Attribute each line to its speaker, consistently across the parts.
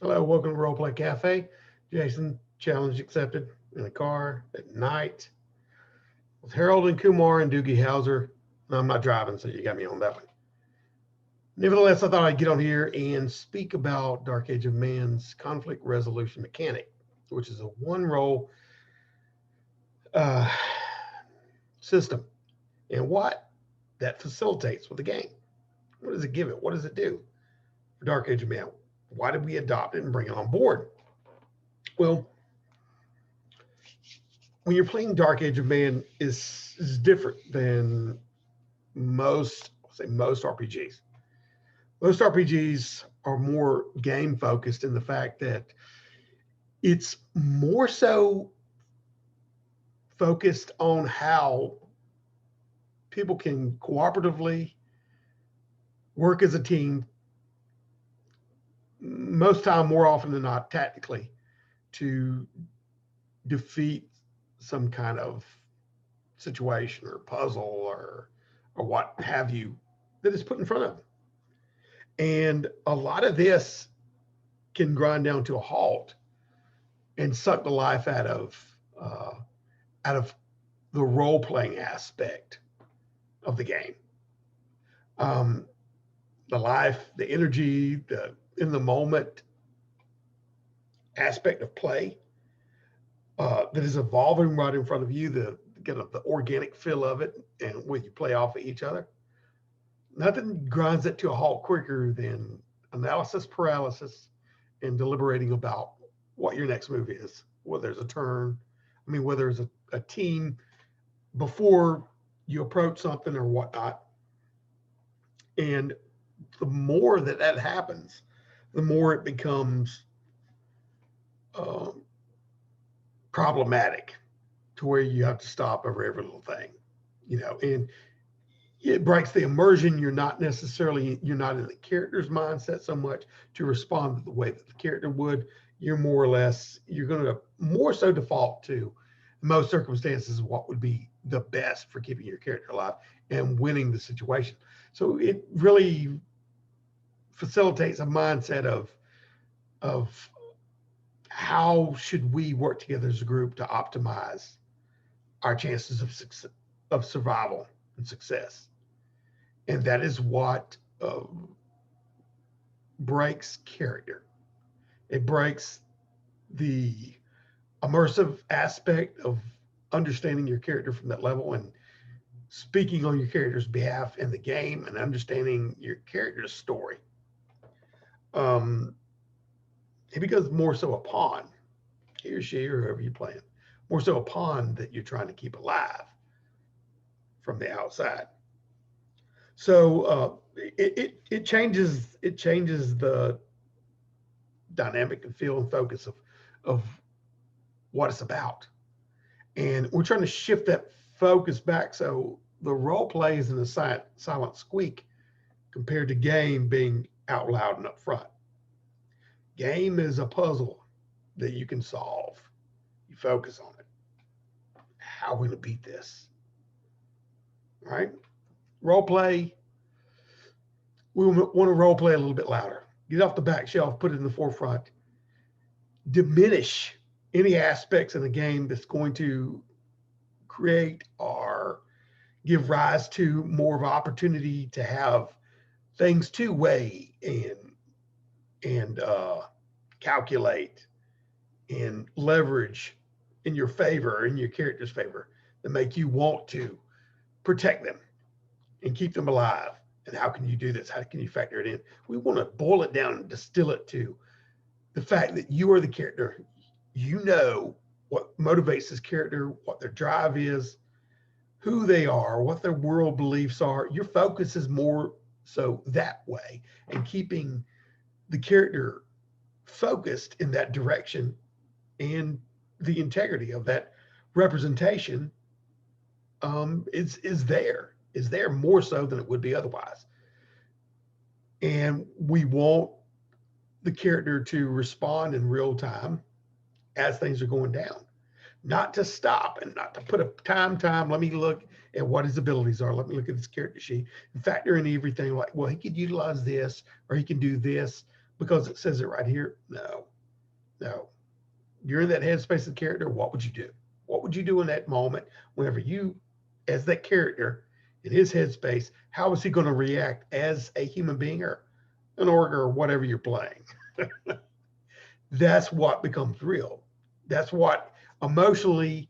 Speaker 1: Hello, welcome to Role Play Cafe. Jason, challenge accepted in a car at night with Harold and Kumar and Doogie Howser. No, I'm not driving, so you got me on that one. Nevertheless, I thought I'd get on here and speak about Dark Age of Man's conflict resolution mechanic, which is a one role uh, system, and what that facilitates with the game. What does it give it? What does it do for Dark Age of Man? Why did we adopt it and bring it on board? Well, when you're playing Dark Age of Man is different than most RPGs. Most RPGs are more game focused in the fact that it's more so focused on how people can cooperatively work as a team, most time, more often than not, tactically, to defeat some kind of situation or puzzle or what have you that is put in front of them. And a lot of this can grind down to a halt and suck the life out of the role playing aspect of the game. Um, the life, the energy, the in the moment aspect of play that is evolving right in front of you, the kind of the organic feel of it, and when you play off of each other, nothing grinds it to a halt quicker than analysis paralysis and deliberating about what your next move is, whether there's a turn, whether there's a team before you approach something or whatnot. And the more that that happens, the more it becomes um, problematic to where you have to stop over every little thing, and it breaks the immersion. You're not in the character's mindset so much to respond the way that the character would. You're going to more so default to in most circumstances what would be the best for keeping your character alive and winning the situation. So it really facilitates a mindset of how should we work together as a group to optimize our chances of success, of survival and success. And that is what breaks character. It breaks the immersive aspect of understanding your character from that level and speaking on your character's behalf in the game and understanding your character's story. Um, it becomes more so a pawn, he or she or whoever you're playing, more so a pawn that you're trying to keep alive from the outside. So it changes the dynamic and feel and focus of what it's about. And we're trying to shift that focus back so the role play is in a silent squeak compared to game being out loud and up front. Game is a puzzle that you can solve. You focus on it. How are we going to beat this? Right? Role play, we want to role play a little bit louder. Get off the back shelf, put it in the forefront. Diminish any aspects in the game that's going to create or give rise to more of an opportunity to have things to weigh and calculate and leverage in your favor, in your character's favor, that make you want to protect them and keep them alive. And how can you do this? How can you factor it in? We want to boil it down and distill it to the fact that you are the character. You know what motivates this character, what their drive is, who they are, what their world beliefs are. Your focus is more so that way and keeping the character focused in that direction, and the integrity of that representation is there more so than it would be otherwise. And we want the character to respond in real time as things are going down, not to stop and not to put a time. Let me look at what his abilities are. Let me look at his character sheet and factor in everything like, well, he could utilize this or he can do this. because it says it right here. No, no. You're in that headspace of the character. What would you do? What would you do in that moment whenever you, as that character in his headspace, how is he going to react as a human being or an orc or whatever you're playing? That's what becomes real. That's what emotionally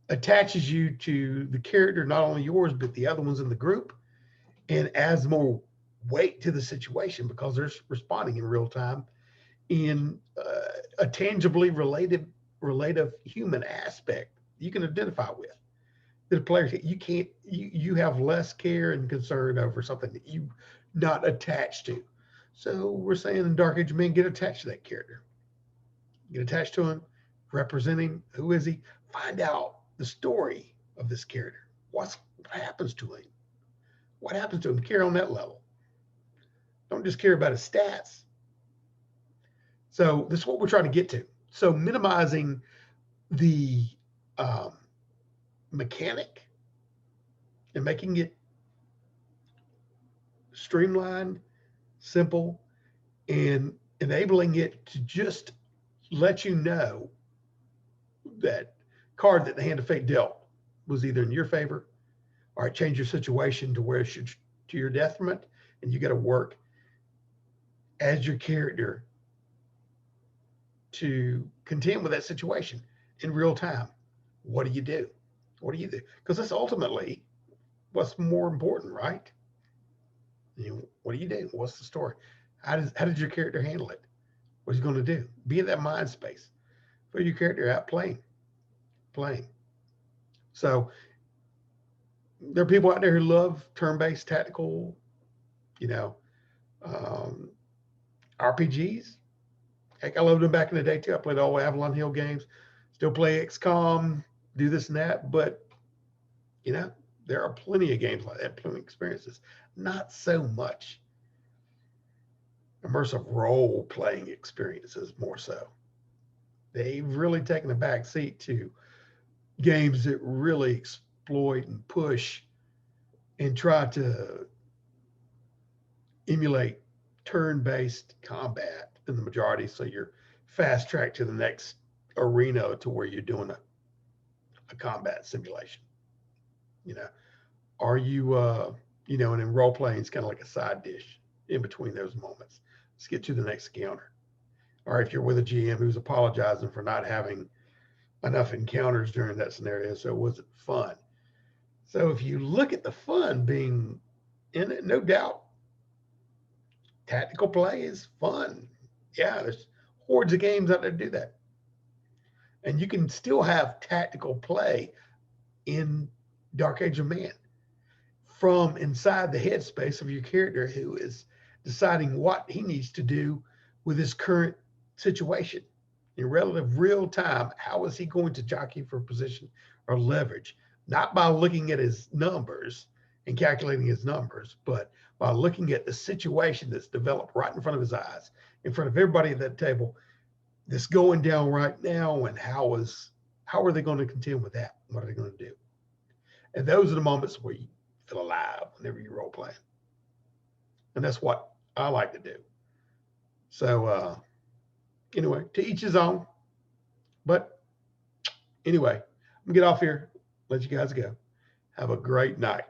Speaker 1: attaches you to the character, not only yours, but the other ones in the group, and adds more weight to the situation because they're responding in real time in a tangibly relative human aspect you can identify with. The players, you have less care and concern over something that you not attached to. So we're saying in Dark Age of Men, get attached to that character. Get attached to him, representing who is he, find out the story of this character. What happens to him? What happens to him? Care on that level. Don't just care about his stats. So this is what we're trying to get to. So minimizing the mechanic and making it streamlined, simple, and enabling it to just let you know that card that the hand of fate dealt was either in your favor or it changed your situation to where it should to your detriment, and you got to work as your character to contend with that situation in real time. What do you do? What do you do? Because that's ultimately what's more important, right? What do you do? What's the story? How did your character handle it? What's he going to do? Be in that mind space. Put your character out playing. So there are people out there who love turn-based tactical, you know, um, RPGs. Heck, I loved them back in the day too. I played all Avalon Hill games, still play XCOM, do this and that. But, there are plenty of games like that, plenty of experiences. Not so much immersive role-playing experiences, more so. They've really taken a back seat to games that really exploit and push and try to emulate turn-based combat in the majority, so you're fast tracked to the next arena to where you're doing a combat simulation. Are you and in role playing it's kind of like a side dish in between those moments. Let's get to the next encounter. Or if you're with a GM who's apologizing for not having enough encounters during that scenario, so it wasn't fun. So if you look at the fun being in it, no doubt, tactical play is fun. Yeah, there's hordes of games out there to do that. And you can still have tactical play in Dark Age of Man from inside the headspace of your character who is deciding what he needs to do with his current situation. In relative real time, how is he going to jockey for position or leverage? Not by looking at his numbers and calculating his numbers, but by looking at the situation that's developed right in front of his eyes, in front of everybody at that table, that's going down right now, and how are they going to contend with that? What are they going to do? And those are the moments where you feel alive whenever you role play. And that's what I like to do. So anyway, to each his own. But anyway, I'm gonna get off here, let you guys go. Have a great night.